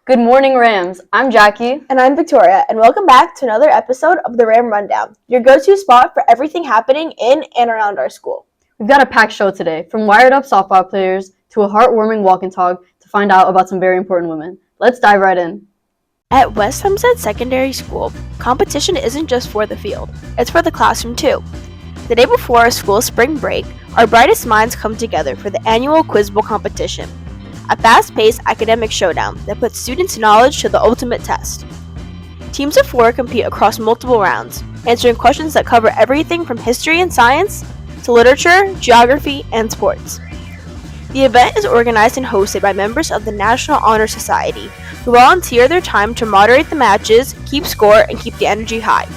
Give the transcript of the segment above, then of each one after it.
Good morning, Rams. I'm Jackie. And I'm Victoria, and welcome back to another episode of the Ram Rundown, your go-to spot for everything happening in and around our school. We've got a packed show today, from wired-up softball players to a heartwarming walk and talk to find out about some very important women. Let's dive right in. At West Hempstead Secondary School, competition isn't just for the field, it's for the classroom too. The day before our school's spring break, our brightest minds come together for the annual Quiz Bowl competition, a fast-paced academic showdown that puts students' knowledge to the ultimate test. Teams of 4 compete across multiple rounds, answering questions that cover everything from history and science to literature, geography, and sports. The event is organized and hosted by members of the National Honor Society, who volunteer their time to moderate the matches, keep score, and keep the energy high.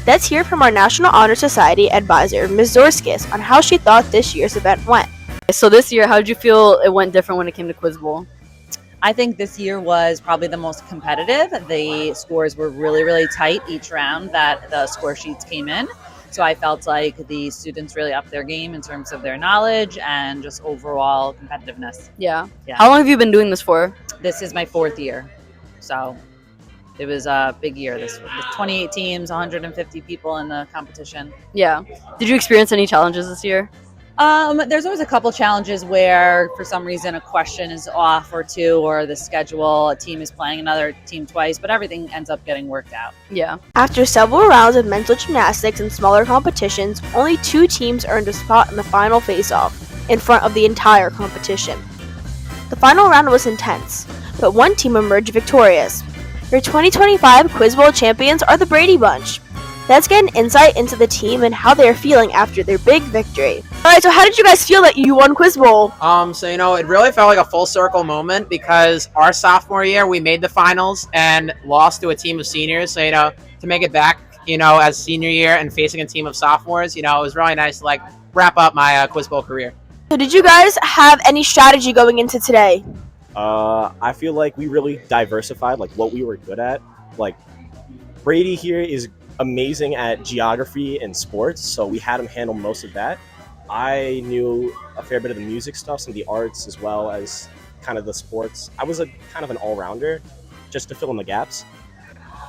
Let's hear from our National Honor Society advisor, Ms. Zorskis, on how she thought this year's event went. So this year, how did you feel it went different when it came to Quiz Bowl? I think this year was probably the most competitive. The scores were really, really tight each round that the score sheets came in. So I felt like the students really upped their game in terms of their knowledge and just overall competitiveness. Yeah. How long have you been doing this for? This is my 4th year. So it was a big year. This was 28 teams, 150 people in the competition. Yeah. Did you experience any challenges this year? There's always a couple challenges where for some reason a question is off or two, or the schedule, a team is playing another team twice, but everything ends up getting worked out. Yeah. After several rounds of mental gymnastics and smaller competitions, only 2 teams earned a spot in the final face-off, in front of the entire competition. The final round was intense, but one team emerged victorious. Your 2025 Quiz Bowl champions are the Brady Bunch. Let's get an insight into the team and how they are feeling after their big victory. Alright, so how did you guys feel that you won Quiz Bowl? It really felt like a full circle moment because our sophomore year we made the finals and lost to a team of seniors. So, to make it back, as senior year and facing a team of sophomores, it was really nice to wrap up my Quiz Bowl career. So did you guys have any strategy going into today? I feel like we really diversified what we were good at. Brady here is amazing at geography and sports, so we had him handle most of that. I knew a fair bit of the music stuff, some of the arts, as well as kind of the sports. I was kind of an all-rounder, just to fill in the gaps.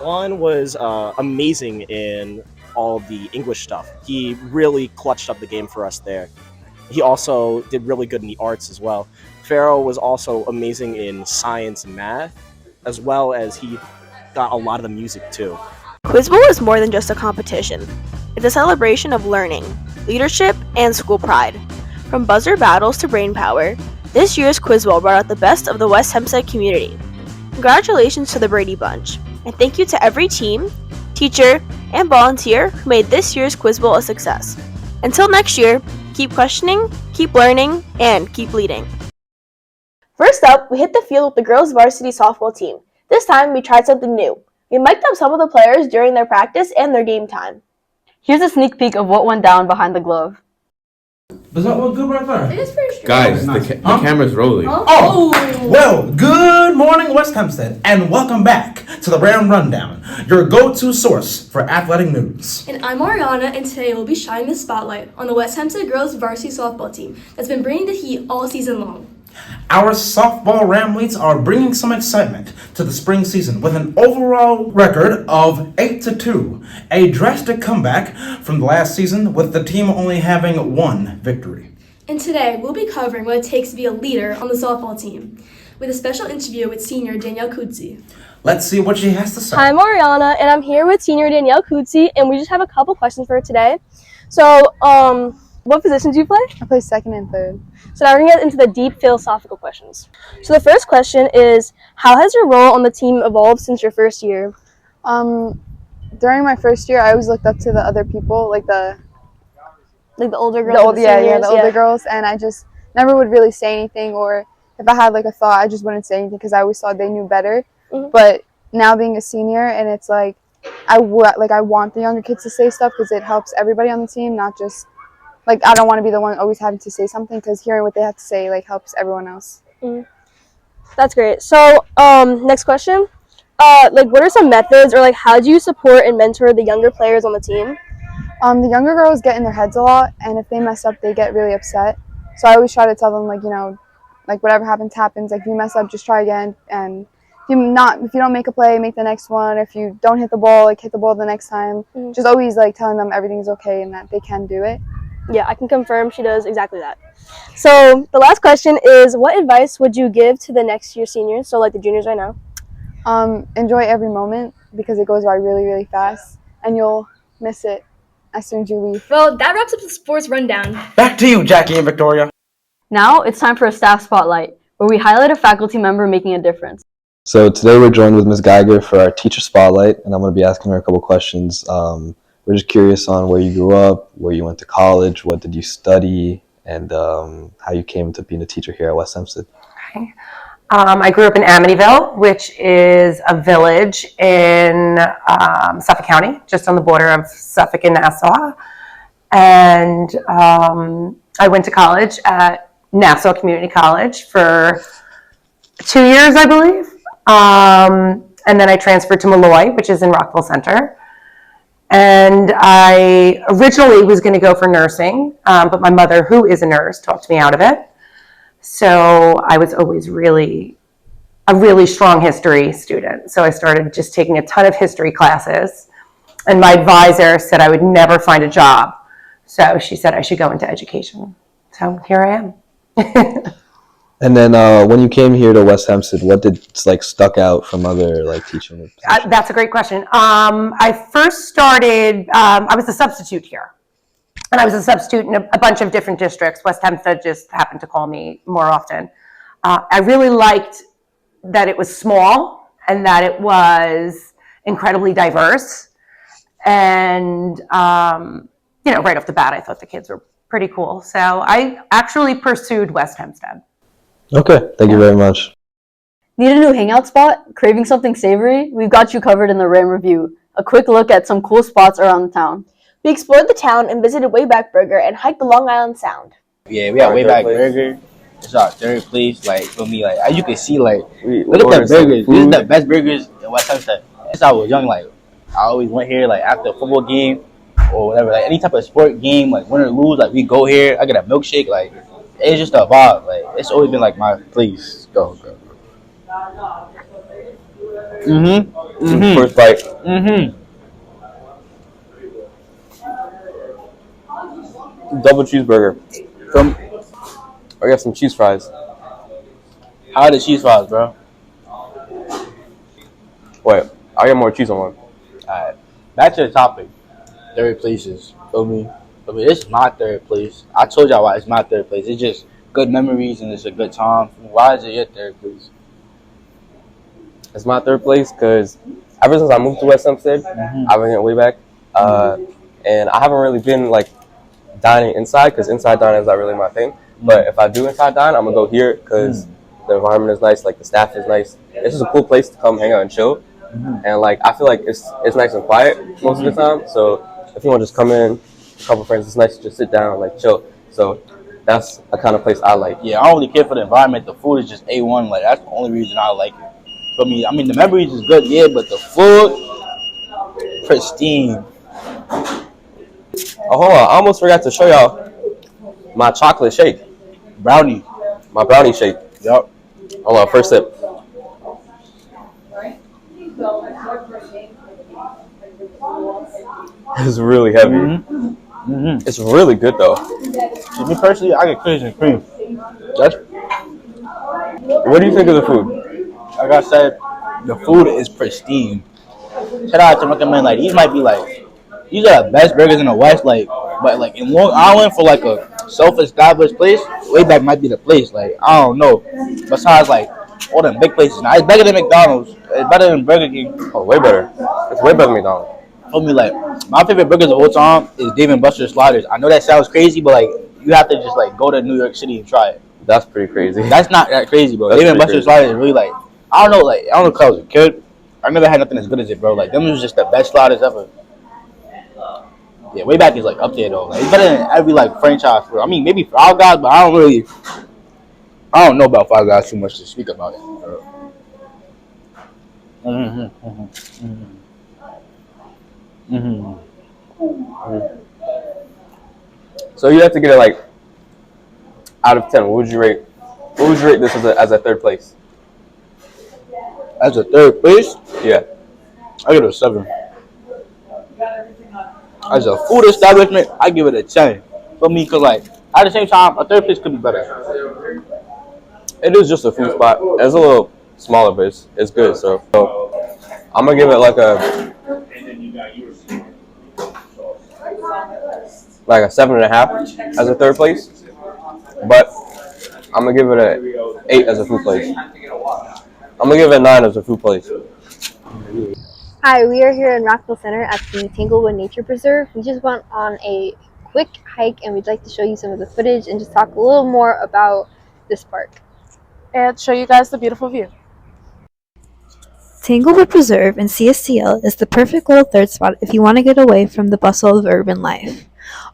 Juan was amazing in all the English stuff. He really clutched up the game for us there. He also did really good in the arts as well. Pharaoh was also amazing in science and math, as well as he got a lot of the music too. Quiz Bowl is more than just a competition. It's a celebration of learning, leadership, and school pride. From buzzer battles to brain power, this year's Quiz Bowl brought out the best of the West Hempstead community. Congratulations to the Brady Bunch, and thank you to every team, teacher, and volunteer who made this year's Quiz Bowl a success. Until next year, keep questioning, keep learning, and keep leading. First up, we hit the field with the girls' varsity softball team. This time, we tried something new. We mic'd up some of the players during their practice and their game time. Here's a sneak peek of what went down behind the glove. Does that look good right there? It is pretty strong. Guys, the camera's rolling. Oh! Well, good morning, West Hempstead, and welcome back to the Ram Rundown, your go-to source for athletic news. And I'm Ariana, and today we'll be shining the spotlight on the West Hempstead girls varsity softball team that's been bringing the heat all season long. Our softball Ramleys are bringing some excitement to the spring season with an overall record of 8-2, a drastic comeback from the last season with the team only having 1 victory. And today we'll be covering what it takes to be a leader on the softball team with a special interview with senior Danielle Kutzi. Let's see what she has to say. Hi, I'm Ariana, and I'm here with senior Danielle Kutzi, and we just have a couple questions for her today. So, what positions do you play? I play second and third. So now we're going to get into the deep philosophical questions. So the first question is, how has your role on the team evolved since your first year? During my first year, I always looked up to the other people, the older girls, the older girls, and I just never would really say anything, or if I had a thought, I just wouldn't say anything because I always thought they knew better. Mm-hmm. But now being a senior, and it's I want the younger kids to say stuff because it helps everybody on the team, not just I don't want to be the one always having to say something, because hearing what they have to say helps everyone else. Mm. That's great. So next question, what are some methods, or how do you support and mentor the younger players on the team? The younger girls get in their heads a lot, and if they mess up, they get really upset. So I always try to tell them whatever happens. If you mess up, just try again, and if if you don't make a play, make the next one. If you don't hit the ball, like hit the ball the next time. Just always like telling them everything's okay and that they can do it. Yeah, I can confirm she does exactly that. So the last question is, what advice would you give to the next year seniors, so like the juniors right now? Enjoy every moment because it goes by really, really fast, and you'll miss it as soon as you leave. Well, that wraps up the sports rundown. Back to you, Jackie and Victoria. Now it's time for a staff spotlight, where we highlight a faculty member making a difference. So today we're joined with Ms. Geiger for our teacher spotlight, and I'm going to be asking her a couple questions. We're just curious on where you grew up, where you went to college, what did you study, and how you came to being a teacher here at West Hempstead. Okay. I grew up in Amityville, which is a village in Suffolk County, just on the border of Suffolk and Nassau. And I went to college at Nassau Community College for 2 years, I believe. And then I transferred to Malloy, which is in Rockville Center. And I originally was going to go for nursing, but my mother, who is a nurse, talked me out of it. So I was always a really strong history student. So I started just taking a ton of history classes. And my advisor said I would never find a job. So she said I should go into education. So here I am. And then when you came here to West Hempstead, what did stuck out from other teaching positions? That's a great question. I first started, I was a substitute here. And I was a substitute in a bunch of different districts. West Hempstead just happened to call me more often. I really liked that it was small and that it was incredibly diverse. And, right off the bat, I thought the kids were pretty cool. So I actually pursued West Hempstead. Okay, thank you very much. Need a new hangout spot? Craving something savory? We've got you covered in the RAM Review. A quick look at some cool spots around the town. We explored the town and visited Wayback Burger and hiked the Long Island Sound. Yeah, we got Wayback Burger. It's our third place. For me, as you can see, look at the burgers. These are the best burgers in West Hempstead. Since I was young, I always went here, after a football game or whatever, any type of sport game, win or lose, we go here. I get a milkshake, it's just a vibe. It's always been my place. Go. First bite. Double cheeseburger. I got some cheese fries. How are the cheese fries, bro? Wait, I got more cheese on one. Alright, back to the topic. Third places. Feel me? This is my third place. I told y'all why it's my third place. It's just good memories and it's a good time. Why is it your third place? It's my third place because ever since I moved to West Hempstead, I've been here way back. And I haven't really been dining inside because inside dining is not really my thing. But if I do inside dine, I'm going to go here because the environment is nice, the staff is nice. This is a cool place to come hang out and chill. And I feel like it's nice and quiet most of the time. So if you want to just come in, a couple friends, it's nice to just sit down, chill. So that's the kind of place I like. Yeah, I don't really care for the environment. The food is just A1. That's the only reason I like it. For me, the memories is good, yeah, but the food, pristine. Oh, hold on. I almost forgot to show y'all my chocolate shake. Brownie. My brownie shake. Yup. Hold on, first sip. It's really heavy. It's really good though. To me personally, I get cookies and cream. What do you think of the food? Like I said, the food is pristine. Shout out to recommend these might be these are the best burgers in the West. But in Long Island for a self-established place, Wayback might be the place. I don't know. Besides all them big places, now it's better than McDonald's. It's better than Burger King. Oh, way better. It's way better than McDonald's. For me, my favorite burgers of all time is Dave & Buster's Sliders. I know that sounds crazy, but you have to just go to New York City and try it. That's pretty crazy. That's not that crazy, bro. Dave & Buster's Sliders is really I don't know, I don't know, 'cause I was a kid. I never had nothing as good as it, bro. Them was just the best sliders ever. Yeah, Wayback is up there though. It's better than every franchise food. Maybe Five Guys, but I don't know about Five Guys too much to speak about it. So you have to get it out of 10. What would you rate this as a third place? As a third place, Yeah. I give it a 7. As a food establishment, I give it a 10. For me, cause like at the same time, a third place could be better. It is just a food spot. It's a little smaller, but it's good. So I'm gonna give it like a 7.5 as a third place. But I'm gonna give it a 8 as a food place. I'm gonna give it a 9 as a food place. Hi, we are here in Rockville Center at the Tanglewood Nature Preserve. We just went on a quick hike and we'd like to show you some of the footage and just talk a little more about this park. And show you guys the beautiful view. Tanglewood Preserve in CSTL is the perfect little third spot if you want to get away from the bustle of urban life.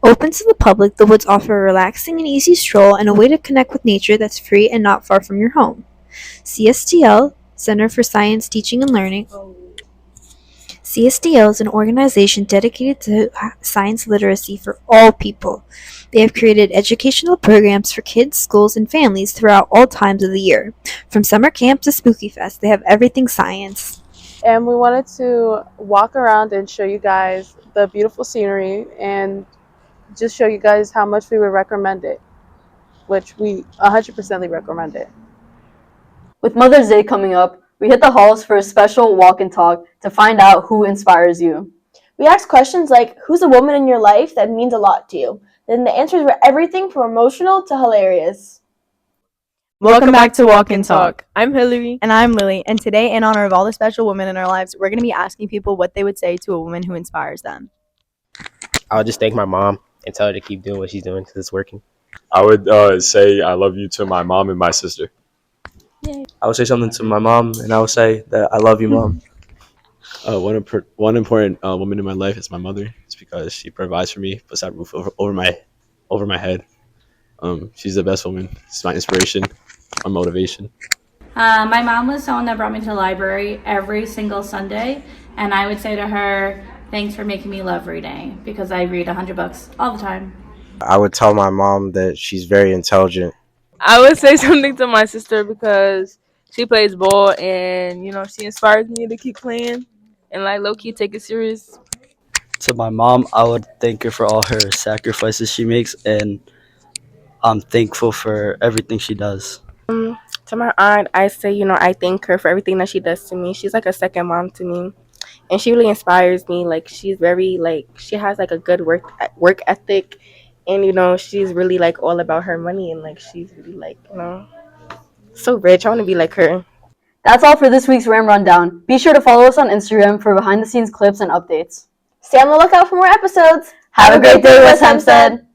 Open to the public, the woods offer a relaxing and easy stroll and a way to connect with nature that's free and not far from your home. CSTL, Center for Science Teaching and Learning. CSTL is an organization dedicated to science literacy for all people. They have created educational programs for kids, schools, and families throughout all times of the year. From summer camp to Spooky Fest, they have everything science. And we wanted to walk around and show you guys the beautiful scenery and just show you guys how much we would recommend it, which we 100% recommend it. With Mother's Day coming up, we hit the halls for a special walk and talk to find out who inspires you. We asked questions like, who's a woman in your life that means a lot to you? Then the answers were everything from emotional to hilarious. Welcome back to Walk and Talk. I'm Hillary. And I'm Lily. And today, in honor of all the special women in our lives, we're going to be asking people what they would say to a woman who inspires them. I'll just thank my mom and tell her to keep doing what she's doing because it's working. I would say I love you to my mom and my sister. I would say something to my mom, and I would say that I love you, Mom. One important woman in my life is my mother. It's because she provides for me, puts that roof over my head. She's the best woman. She's my inspiration, my motivation. My mom was someone that brought me to the library every single Sunday, and I would say to her, thanks for making me love reading, because I read 100 books all the time. I would tell my mom that she's very intelligent. I would say something to my sister because she plays ball and, she inspires me to keep playing and, low-key take it serious. To my mom, I would thank her for all her sacrifices she makes, and I'm thankful for everything she does. To my aunt, I say, I thank her for everything that she does to me. She's like a second mom to me. And she really inspires me. She's very, she has, a good work ethic. And, she's really, all about her money. And, she's really, so rich. I want to be like her. That's all for this week's Ram Rundown. Be sure to follow us on Instagram for behind-the-scenes clips and updates. Stay on the lookout for more episodes. Have a great day, West Hempstead.